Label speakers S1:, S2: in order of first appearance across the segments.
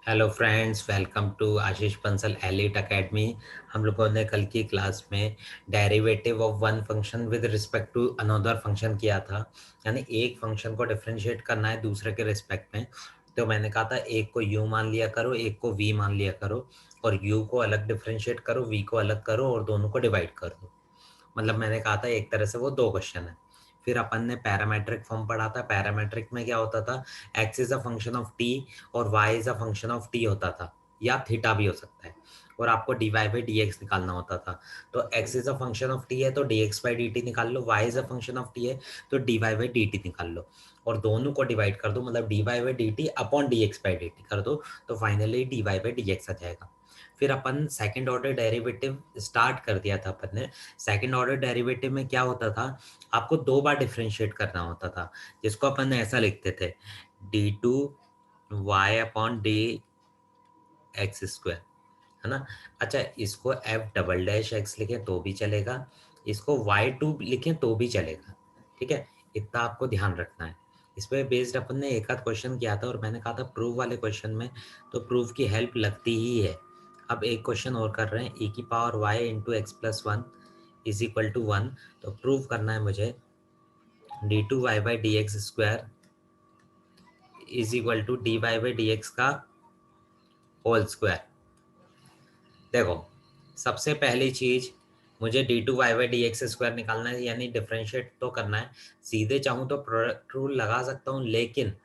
S1: Hello friends, welcome to Ashish Bansal elite academy. हम लोगों ने कल की क्लास में derivative of one function with respect to another function किया था। यानी एक फंक्शन को डिफरेंशिएट करना है दूसरे के रिस्पेक्ट में। तो मैंने कहा था एक को u मान लिया करो, एक को v मान लिया करो, और u को अलग डिफरेंशिएट करो, v को अलग करो और दोनों को डिवाइड कर दो। मतलब मैंने कहा था एक तरह से वो दो क्वेश्चन है। फिर अपन ने पैरामेट्रिक फॉर्म पढ़ा था। पैरामेट्रिक में क्या होता था, x is a function of t और y is a function of t होता था, या थीटा भी हो सकता है, और आपको dy बाई डी एक्स निकालना होता था। तो x is a function of t है तो dx बाई dt निकाल लो, y is a function of t है तो dy बाई dt निकाल लो, और दोनों को डिवाइड कर दो, मतलब dy by dt upon dx by dt कर दो, तो फाइनली dy बाई dx आ जाएगा। फिर अपन सेकंड ऑर्डर डेरिवेटिव स्टार्ट कर दिया था अपन ने। सेकंड ऑर्डर डेरिवेटिव में क्या होता था, आपको दो बार डिफरेंशिएट करना होता था, जिसको अपन ऐसा लिखते थे d2y upon d x square, है ना। अच्छा, इसको f डबल डैश एक्स लिखें तो भी चलेगा, इसको y2 लिखें तो भी चलेगा। ठीक है, इतना आपको ध्यान रखना है। इस पे बेस्ड अपन ने एक आध क्वेश्चन किया था और मैंने कहा था प्रूफ वाले क्वेश्चन में तो प्रूफ की हेल्प लगती ही है। अब एक क्वेश्चन और कर रहे हैं, e की power y into x plus one is equal to one. तो प्रूव करना है मुझे d2y by D x square is equal to dy by D x का होल स्क्वायर। देखो, सबसे पहली चीज मुझे d2y by D x square निकालना है, यानी डिफरेंशिएट तो करना है। सीधे चाहूँ तो प्रोडक्ट रूल लगा सकता हूँ, लेकिन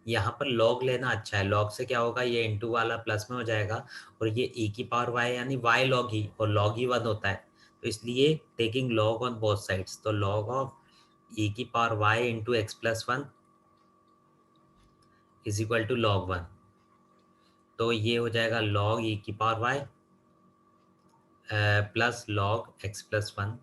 S1: यहाँ पर लॉग लेना अच्छा है। लॉग से क्या होगा, ये इंटू वाला प्लस में हो जाएगा, और ये e की पावर y यानी y लॉग ही, और लॉग ही वन होता है, तो इसलिए taking log on both sides, तो लॉग ऑफ e की power y into x plus one is equal to log one. तो ये हो जाएगा लॉग e की power y plus log x plus one,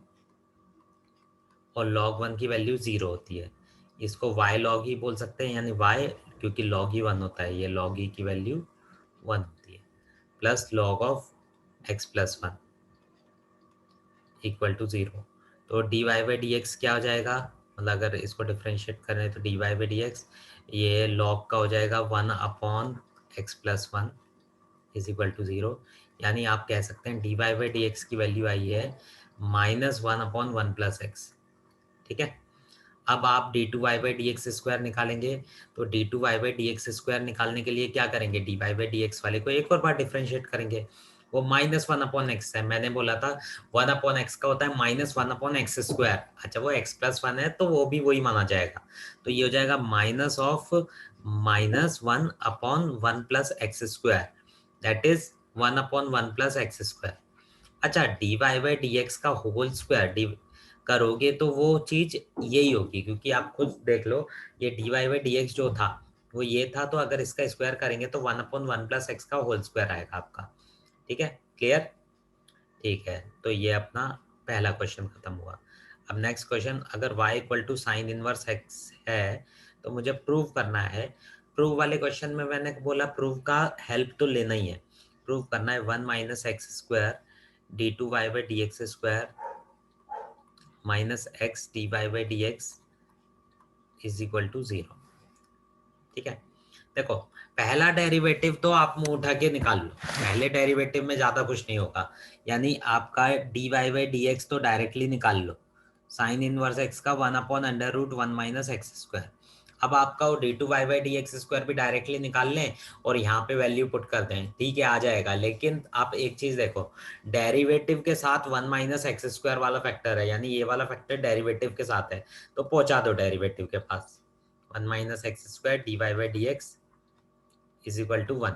S1: और log वन की वैल्यू जीरो होती है। इसको y log ही बोल सकते हैं, यानी y, क्योंकि log ही वन होता है, ये log e की वैल्यू वन होती है, plus log of x plus one equal to zero. तो dy बाई डी एक्स क्या हो जाएगा, मतलब अगर इसको डिफ्रेंशिएट करें तो dy बाई डी एक्स ये log का हो जाएगा one upon x plus one is equal to zero. यानी आप कह सकते हैं dy बाई डी एक्स की वैल्यू आई है minus one upon one plus x. ठीक है, अब आप d two y by D x square निकालेंगे, तो d two y by D x square निकालने के लिए क्या करेंगे, d Y by D x वाले को एक और बार डिफ्रेंशिएट करेंगे। वो माइनस वन अपॉन एक्स है, मैंने बोला था वन अपॉन एक्स का होता है minus one upon x square. अच्छा, वो एक्स प्लस वन है तो वो भी वही माना जाएगा, तो ये हो जाएगा minus of minus one upon one plus X square, that is one upon one plus X square. अच्छा, D Y by D x का होल स्क्वायर डी करोगे तो वो चीज यही होगी, क्योंकि आप खुद देख लो, ये d Y by D x जो था वो ये था, तो अगर इसका स्क्वायर करेंगे तो one upon one plus x का होल स्क्वायर आएगा आपका। ठीक है, क्लियर। ठीक है, तो ये अपना पहला क्वेश्चन खत्म हुआ। अब नेक्स्ट क्वेश्चन, अगर y equal to sine inverse x है तो मुझे प्रूव करना है। प्रूव वाले क्वेश्चन में मैंने बोला प्रूव का हेल्प तो लेना ही है। प्रूव करना है one minus x square d two y by D x square minus x d Y by D x is equal to zero. ठीक है, देखो, पहला डेरिवेटिव तो आप मुंह उठा के निकाल लो, पहले डेरिवेटिव में ज्यादा कुछ नहीं होगा, यानी आपका d Y by D x तो डायरेक्टली निकाल लो, साइन इनवर्स एक्स का one upon under root one minus x square. अब आपका वो d two y by D x square भी डायरेक्टली निकाल लें और यहाँ पे वैल्यू पुट कर दें, ठीक है, आ जाएगा। लेकिन आप एक चीज देखो, डेरिवेटिव के साथ वन माइनस एक्स स्क्वायर वाला फैक्टर है, यानी ये वाला फैक्टर डेरिवेटिव के साथ है, तो पहुंचा दो डेरिवेटिव के पास, one minus x square d Y by D x is equal to one.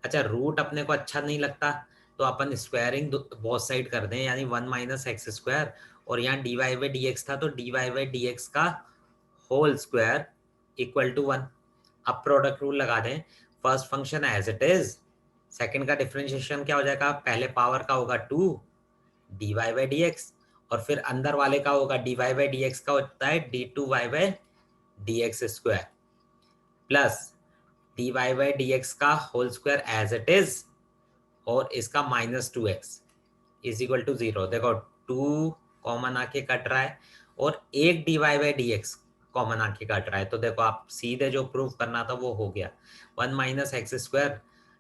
S1: अच्छा, रूट अपने को अच्छा नहीं लगता तो अपन स्क्वायरिंग बोथ साइड कर दें, यानी वन माइनस एक्स स्क्वायर, और यहाँ d Y by D x था तो d Y by D x का whole square equal to one. अब प्रोडक्ट रूल लगा दें, first function as it is, second का डिफरेंशिएशन क्या हो जाएगा, पहले पावर का होगा two d Y by D x, और फिर अंदर वाले का होगा d Y by D x का होता है d two y by D x square, plus D Y by D x का whole square as it is, और इसका minus two x is equal to zero. देखो, टू कॉमन आके cut रहा है और एक d Y by D x common आके कट रहा है, तो देखो आप सीधे जो प्रूफ करना था वो हो गया, one minus x square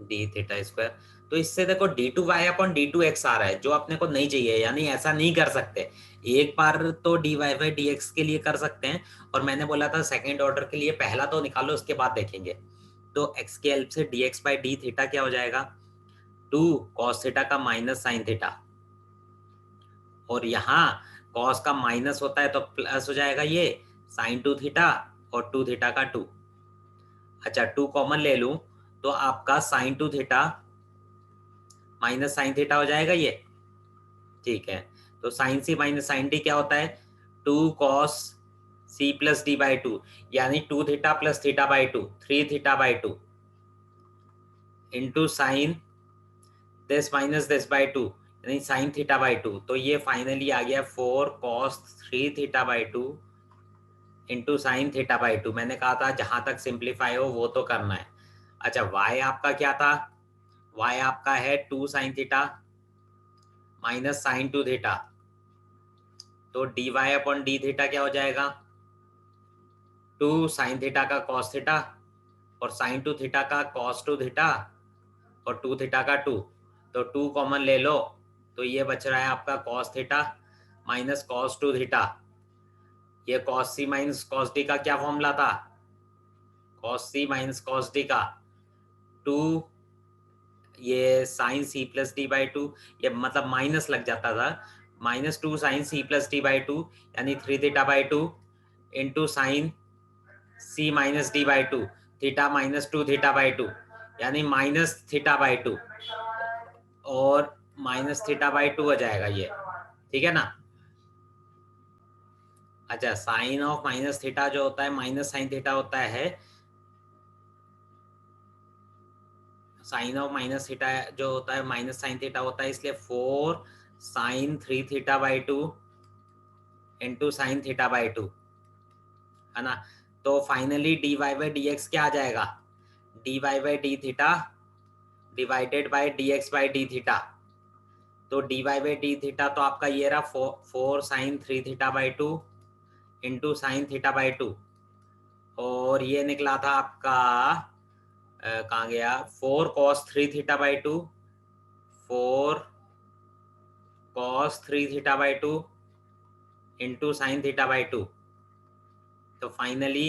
S1: D theta square. तो इससे देखो d2y अपॉन d2x आ रहा है, जो अपने को नहीं चाहिए, यानी ऐसा नहीं कर सकते। एक बार तो dy बाई dx के लिए कर सकते हैं, और मैंने बोला था सेकेंड ऑर्डर के लिए पहला तो निकालो, उसके बाद देखेंगे। तो x के हेल्प से dx बाई डी थीटा क्या हो जाएगा, 2 cos थीटा का माइनस साइन थीटा, और यहाँ cos का माइनस होता है तो प्लस हो जाएगा ये साइन 2 थीटा, और 2 थीटा का 2। अच्छा 2 कॉमन ले लूं तो आपका sine 2 theta minus sine theta हो जाएगा ये, ठीक है। तो sine C minus sine D क्या होता है, 2 cos C plus D by 2, यानी 2 theta plus theta by 2, 3 theta by 2 into sine this minus this by 2, यानी साइन थीटा बाई 2। तो ये फाइनली आ गया 4 cos 3 theta by 2 into sine theta by 2। मैंने कहा था जहां तक सिंप्लीफाई हो वो तो करना है। अच्छा y आपका क्या था, y आपका है 2 sine theta minus sine 2 theta, तो d y upon d theta क्या हो जाएगा, 2 साइन थीटा का कॉस थीटा, और साइन 2 थीटा का कॉस 2 थीटा, और 2 थीटा का 2। तो 2 कॉमन ले लो तो ये बच रहा है आपका cos theta minus cos 2 theta. ये cos C minus cos D का क्या फॉर्मूला था, cos C minus cos D का 2, ये sine C plus D by 2, ये मतलब माइनस लग जाता था, minus 2 sine C plus D by 2, यानी 3 theta by 2 into sine C minus D by 2, theta minus 2 theta by 2, यानी माइनस थीटा बाई 2, और माइनस थीटा बाई 2 हो जाएगा ये, ठीक है ना। अच्छा साइन ऑफ माइनस थीटा जो होता है माइनस साइन थीटा होता है, साइन ऑफ माइनस थीटा जो होता है माइनस साइन थीटा होता है, इसलिए 4 sine 3 theta by 2 into sine theta by 2, है ना। तो finally d Y by D x क्या आ जाएगा, d Y by d theta divided by D x by d theta. तो d Y by d theta तो आपका ये रहा 4 sine 3 theta by 2 into sine theta by 2, और ये निकला था आपका कहाँ गया, 4 cos 3 theta by 2, 4 cos 3 theta by 2 into sine theta by 2। तो फाइनली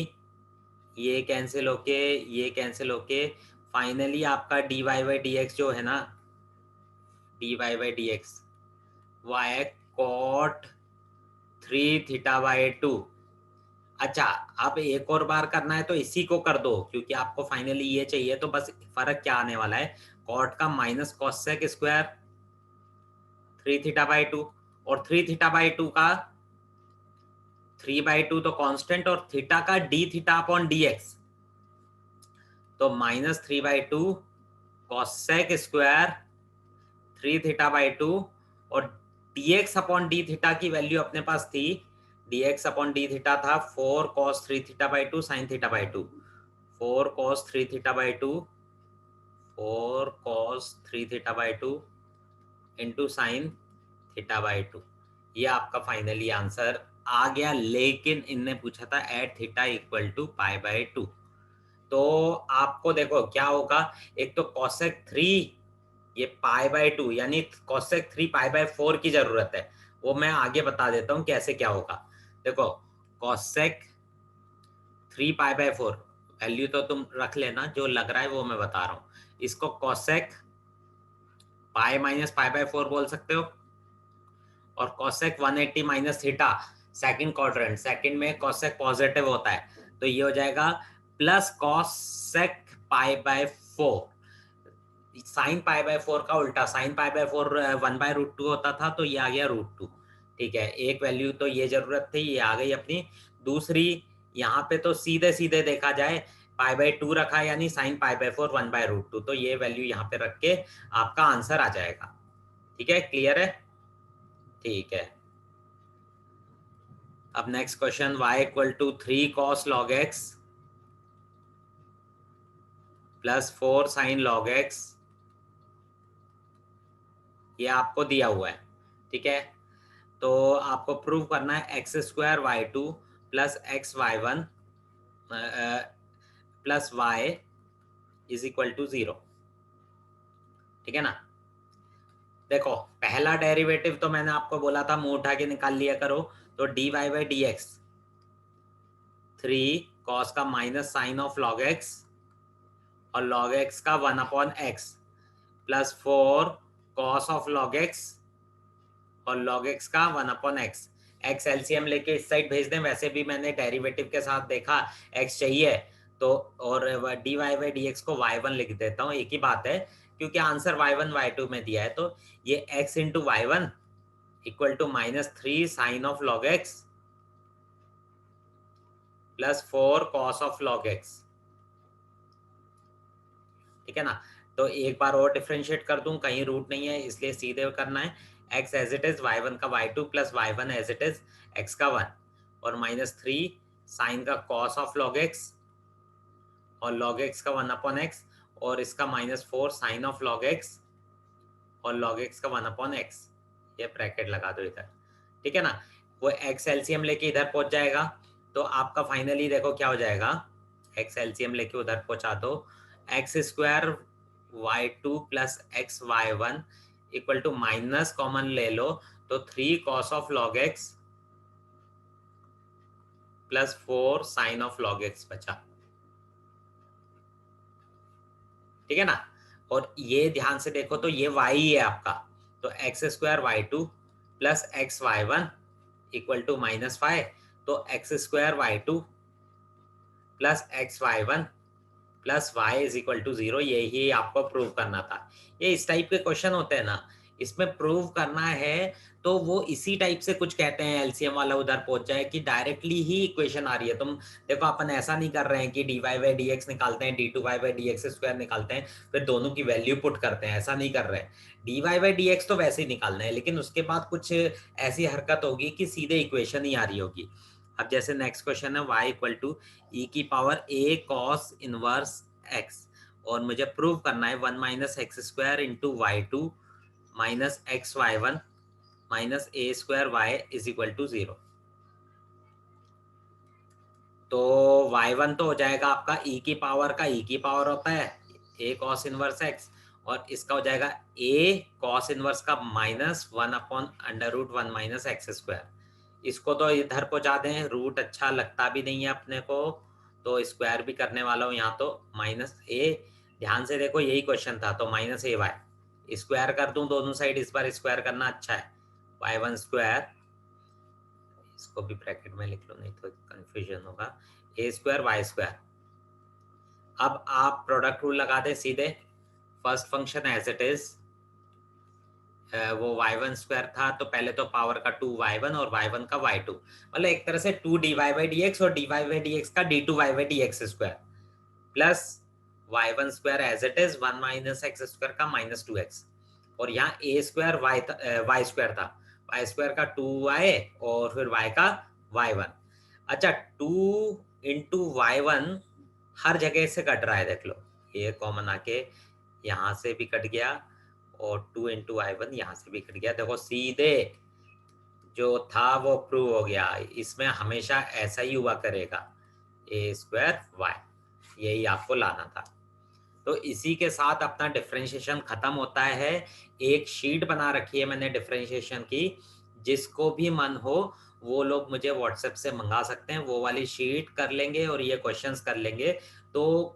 S1: ये कैंसिल होके ये कैंसिल होके फाइनली आपका d Y by D x जो है ना, d Y by D x y cot 3 theta by 2। अच्छा अब एक और बार करना है तो इसी को कर दो, क्योंकि आपको फाइनली ये चाहिए। तो बस फर्क क्या आने वाला है, कॉट का minus cosec square 3 theta by 2, और 3 थीटा बाई 2 का 3 बाई 2 तो कांस्टेंट, और थीटा का d theta upon d x, तो minus 3 by 2 cosec square 3 theta by 2, और dx अपॉन डी थीटा की वैल्यू अपने पास थी, dx अपॉन डी थीटा था 4 cos 3 theta by 2 sin theta by 2, 4 cos 3 theta by 2, 4 cos 3 theta by 2 into sine theta by 2। ये आपका finally answer आ गया। लेकिन इनने पूछा था at theta equal to pi by 2। तो आपको देखो क्या होगा, एक तो cosec 3 ये पाई बाई 2, यानी cosec 3 पाई बाई 4 की जरूरत है। वो मैं आगे बता देता हूँ कैसे क्या होगा। देखो cosec 3 पाई बाई 4 वैल्यू तो तुम रख लेना, जो लग रहा है वो मैं बता रहा हूँ। इसको cosec pi minus pi by 4 बोल सकते हो, और cosec 180 minus theta second quadrant, second में cosec पॉजिटिव होता है, तो ये हो जाएगा plus cosec pi by 4। Sine pi by 4 का उल्टा, sine pi by 4 1 by root 2 होता था, तो ये आ गया रूट 2। ठीक है, एक वैल्यू तो ये जरूरत थी, ये आ गई अपनी। दूसरी यहाँ पे तो सीधे सीधे देखा जाए पाई बाई 2 रखा, यानी sine pi by 4 1 by root 2, तो ये वैल्यू यहाँ पे रख के आपका आंसर आ जाएगा। ठीक है, क्लियर है? ठीक है। अब next question, y equal to 3 cos log x plus 4 sin log x, ये आपको दिया हुआ है। ठीक है, तो आपको प्रूव करना है x square y 2 plus x y 1 plus y is equal to 0। ठीक है ना। देखो पहला डेरिवेटिव तो मैंने आपको बोला था मुंह उठा के निकाल लिया करो, तो dy by D x 3 cos का minus sine of log x और log x का 1 upon x plus 4 cos of log x और log x का 1 अपॉन एक्स। एक्स एलसीएम लेके इस साइड भेज दें, वैसे भी मैंने डेरिवेटिव के साथ देखा x चाहिए तो, और dy बाई डी एक्स को y1 लिख देता हूँ, एक ही बात है क्योंकि आंसर y1 y2 में दिया है। तो ये x into y1 equal to -3 sine of log x plus 4 cos of log x। ठीक है ना। तो एक बार और डिफरेंशिएट कर दूं, कहीं रूट नहीं है इसलिए सीधे करना है। x as it is y1 का y2 plus y1 as it is x का 1 और -3 साइन का cos ऑफ log x और log x का 1 अपॉन x और इसका -4 साइन ऑफ log x और log x का 1 अपॉन x। ये ब्रैकेट लगा दो इधर, ठीक है ना। वो x एलसीएम लेके इधर पहुंच जाएगा, तो आपका फाइनली देखो क्या हो जाएगा, x एलसीएम लेके उधर पहुंचा दो, x square y2 plus x y1 equal to minus common ले लो तो 3 cos of log x plus 4 sine of log x बचा। ठीक है ना। और ये ध्यान से देखो तो ये y है आपका, तो x square y2 plus x y1 equal to -5, तो x square y2 plus x y1 plus y is equal to 0, यही आपको प्रूव करना था। ये इस टाइप के क्वेश्चन होते हैं ना, इसमें प्रूव करना है तो वो इसी टाइप से कुछ कहते हैं, एलसीएम वाला उधर पहुंच जाए कि डायरेक्टली ही इक्वेशन आ रही है। तुम देखो अपन ऐसा नहीं कर रहे हैं कि d Y by D x निकालते हैं, d two y by D x square निकालते हैं फिर दोनों की वैल्यू पुट करते हैं, ऐसा नहीं कर रहे हैं। D Y by D x तो वैसे ही निकालना है, लेकिन उसके बाद कुछ ऐसी हरकत होगी कि सीधे इक्वेशन ही आ रही होगी। अब जैसे नेक्स्ट क्वेश्चन है y इक्वल टू ई की power a cos inverse x और मुझे प्रूव करना है 1 minus x square into y two minus x y one minus a square y is equal to 0। तो y1 तो हो जाएगा आपका e की पावर का e की पावर होता है a cos इनवर्स x और इसका हो जाएगा a cos इनवर्स का minus 1 upon under root 1 minus x square. इसको तो इधर पहुंचा दें, रूट अच्छा लगता भी नहीं है अपने को, तो स्क्वायर भी करने वाला हूँ यहाँ, तो माइनस ए, ध्यान से देखो यही क्वेश्चन था, तो माइनस ए वाई स्क्वायर कर दूं दोनों साइड, इस बार स्क्वायर करना अच्छा है, y1 स्क्वायर, इसको भी ब्रैकेट में लिख लो नहीं तो कंफ्यूजन होगा, ए स्क्वायर वाई स्क्वायर। अब आप प्रोडक्ट रूल लगा दे सीधे, first function as it is, वो y1 स्क्वायर था तो पहले तो पावर का 2y1 और y1 का y2, मतलब एक तरह से 2 dy बाई डी एक्स और dy बाई डी एक्स का d2 y by D x square plus y1 square as it is 1 minus x square का -2x और यहाँ a स्क्वायर y स्क्वायर था, y स्क्वायर का 2y और फिर y का y1। अच्छा 2 इंटू y1 हर जगह से कट रहा है, देख लो ये कॉमन आके यहाँ से भी कट गया और 2 इंटू y1 यहाँ से भी कट गया, देखो सीधे जो था वो प्रूव हो गया। इसमें हमेशा ऐसा ही हुआ करेगा, ए स्क्वायर वाई, यही आपको लाना था। तो इसी के साथ अपना डिफरेंशिएशन खत्म होता है। एक शीट बना रखी है मैंने डिफरेंशिएशन की, जिसको भी मन हो वो लोग मुझे व्हाट्सएप से मंगा सकते हैं, वो वाली शीट कर लेंगे और ये क्वेश्चंस कर लेंगे। तो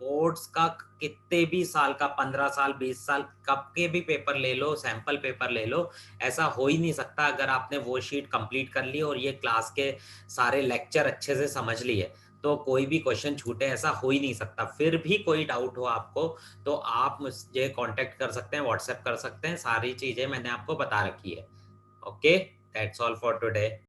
S1: बोर्ड्स का कितने भी साल का, 15 साल 20 साल कब के भी पेपर ले लो, सैंपल पेपर ले लो, ऐसा हो ही नहीं सकता अगर आपने वो शीट कंप्लीट कर ली और ये क्लास के सारे लेक्चर अच्छे से समझ लिए तो कोई भी क्वेश्चन छूटे, ऐसा हो ही नहीं सकता। फिर भी कोई डाउट हो आपको तो आप मुझे कांटेक्ट कर सकते हैं, व्हाट्सएप कर सकते हैं, सारी चीजें मैंने आपको बता रखी है। Okay, that's all for today.